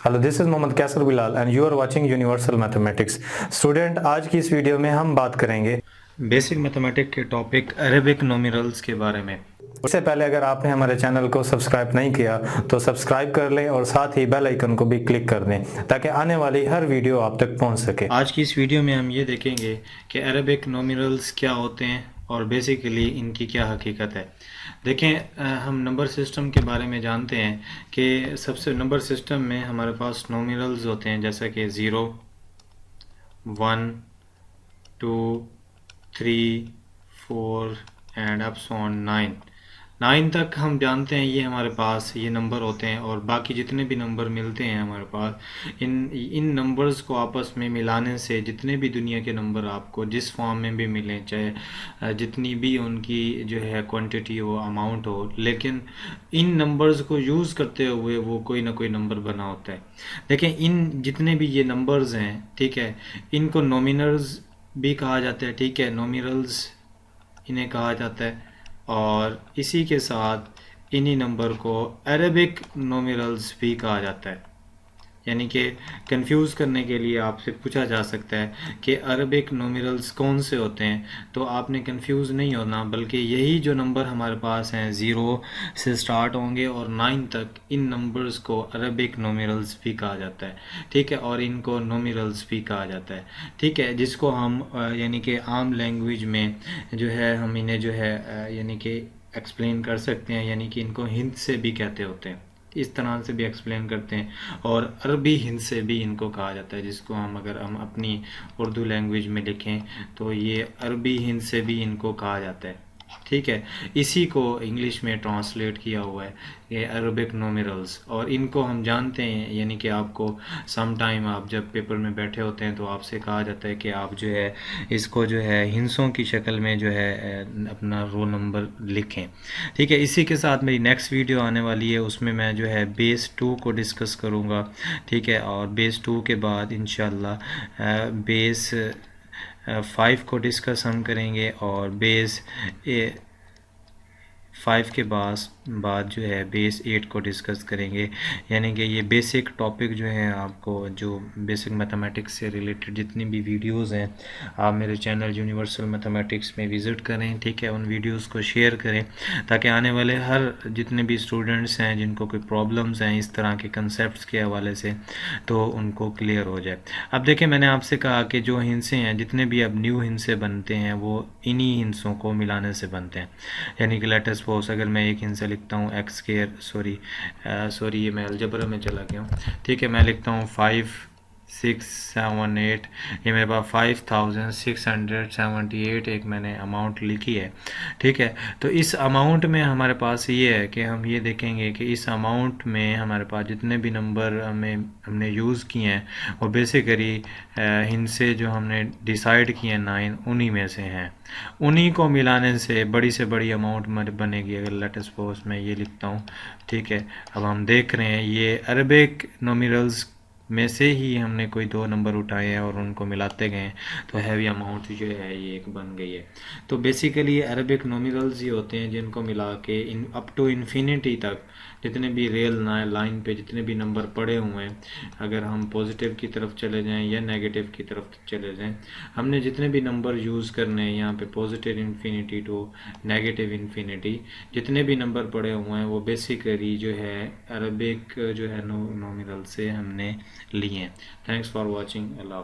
Hello, this is Mohammad Kaiser Bilal and you are watching universal mathematics. Student, आज की इस video में हम बात करेंगे बेसिक मैथमेटिक्स के टॉपिक अरेबिक नोमिनल्स के बारे में। उससे पहले अगर आपने हमारे चैनल को सब्सक्राइब नहीं किया तो सब्सक्राइब कर लें और साथ ही बेल आइकन को भी क्लिक कर दें ताकि आने वाली हर वीडियो आप तक पहुंच सके। आज की इस वीडियो में हम ये देखेंगे कि अरेबिक नोमिनल्स क्या होते हैं और बेसिकली इनकी क्या हकीकत है। देखें, हम नंबर सिस्टम के बारे में जानते हैं कि सबसे नंबर सिस्टम में हमारे पास नोमिनल्स होते हैं, जैसा कि 0, 1, 2, 3, 4 एंड अप सो ऑन 9 तक हम जानते हैं। ये हमारे पास ये नंबर होते हैं और बाकी जितने भी नंबर मिलते हैं हमारे पास, इन नंबर्स को आपस में मिलाने से जितने भी दुनिया के नंबर आपको जिस फॉर्म में भी मिलें, चाहे जितनी भी उनकी जो है क्वांटिटी हो, अमाउंट हो, लेकिन इन नंबर्स को यूज़ करते हुए वो कोई ना कोई नंबर बना होता है। देखें, इन जितने भी ये नंबर्स हैं, ठीक है, इनको नॉमिनल्स भी कहा जाता है, ठीक है, नॉमिनल्स इन्हें कहा जाता है। और इसी के साथ इन्हीं नंबर को अरेबिक नोमिनल्स भी कहा जाता है। यानी कि कंफ्यूज करने के लिए आपसे पूछा जा सकता है कि अरबिक नोमिनल्स कौन से होते हैं, तो आपने कंफ्यूज नहीं होना, बल्कि यही जो नंबर हमारे पास हैं 0 से स्टार्ट होंगे और 9 तक, इन नंबर्स को अरबिक नोमिनल्स भी कहा जाता है, ठीक है, और इनको नोमिनल्स भी कहा जाता है, ठीक है, जिसको हम यानी कि आम लैंग्वेज में जो है हम इन्हें जो है यानी कि एक्सप्लेन कर सकते हैं, यानी कि इनको हिंद से भी कहते होते हैं, इस तरह से भी एक्सप्लेन करते हैं। और अरबी हिंद से भी इनको कहा जाता है, जिसको हम अगर हम अपनी उर्दू लैंग्वेज में लिखें तो ये अरबी हिंद से भी इनको कहा जाता है, ठीक है। इसी को इंग्लिश में ट्रांसलेट किया हुआ है ये अरबिक नोमिनल्स, और इनको हम जानते हैं, यानी कि आपको सम टाइम आप जब पेपर में बैठे होते हैं तो आपसे कहा जाता है कि आप जो है इसको जो है हिंसों की शक्ल में जो है अपना रोल नंबर लिखें, ठीक है। इसी के साथ मेरी नेक्स्ट वीडियो आने वाली है, उसमें मैं जो है बेस 2 को डिस्कस करूँगा, ठीक है, और बेस 2 के बाद इंशाल्लाह बेस 5 को डिस्कस हम करेंगे, और बेस 5 के बाद जो है बेस 8 को डिस्कस करेंगे। यानी कि ये बेसिक टॉपिक जो है, आपको जो बेसिक मैथमेटिक्स से रिलेटेड जितनी भी वीडियोस हैं, आप मेरे चैनल यूनिवर्सल मैथमेटिक्स में विज़िट करें, ठीक है, उन वीडियोस को शेयर करें ताकि आने वाले हर जितने भी स्टूडेंट्स हैं जिनको कोई प्रॉब्लम्स हैं इस तरह के कंसेप्ट के हवाले से, तो उनको क्लियर हो जाए। अब देखिए, मैंने आपसे कहा कि जो हिंसे हैं, जितने भी अब न्यू हिंसे बनते हैं, वो इन्हीं हिंसों को मिलाने से बनते हैं। यानी कि लेट अस सपोज अगर मैं एक हिंसा लिखता हूँ एक्स स्क्वायर, सॉरी ये मैं अलजबरा में चला गया हूँ, ठीक है, मैं लिखता हूँ 5678, ये मेरे पास 5678 एक मैंने अमाउंट लिखी है, ठीक है। तो इस अमाउंट में हमारे पास ये है कि हम ये देखेंगे कि इस अमाउंट में हमारे पास जितने भी नंबर हमने यूज़ किए हैं वो बेसिकली इनसे जो हमने डिसाइड किए 9 उन्हीं में से हैं। उन्हीं को मिलाने से बड़ी अमाउंट बनेगी। अगर लेट सपोज मैं ये लिखता हूँ, ठीक है, अब हम देख रहे हैं ये अरबिक नोमिनल्स में से ही हमने कोई 2 नंबर उठाए हैं और उनको मिलाते गए तो हैवी अमाउंट जो है ये एक बन गई है। तो बेसिकली अरबिक नोमिनल्स ही होते हैं जिनको मिला के इन अप टू इन्फिनिटी तक जितने भी रियल लाइन पे जितने भी नंबर पड़े हुए हैं, अगर हम पॉजिटिव की तरफ चले जाएं या नेगेटिव की तरफ चले जाएं, हमने जितने भी नंबर यूज़ करने हैं यहाँ पे positive infinity to negative infinity, जितने भी नंबर पड़े हुए हैं वो बेसिकली जो है अरबिक जो है नोमिनल से हमने लिए हैं। Thanks for watching. अल्लाह।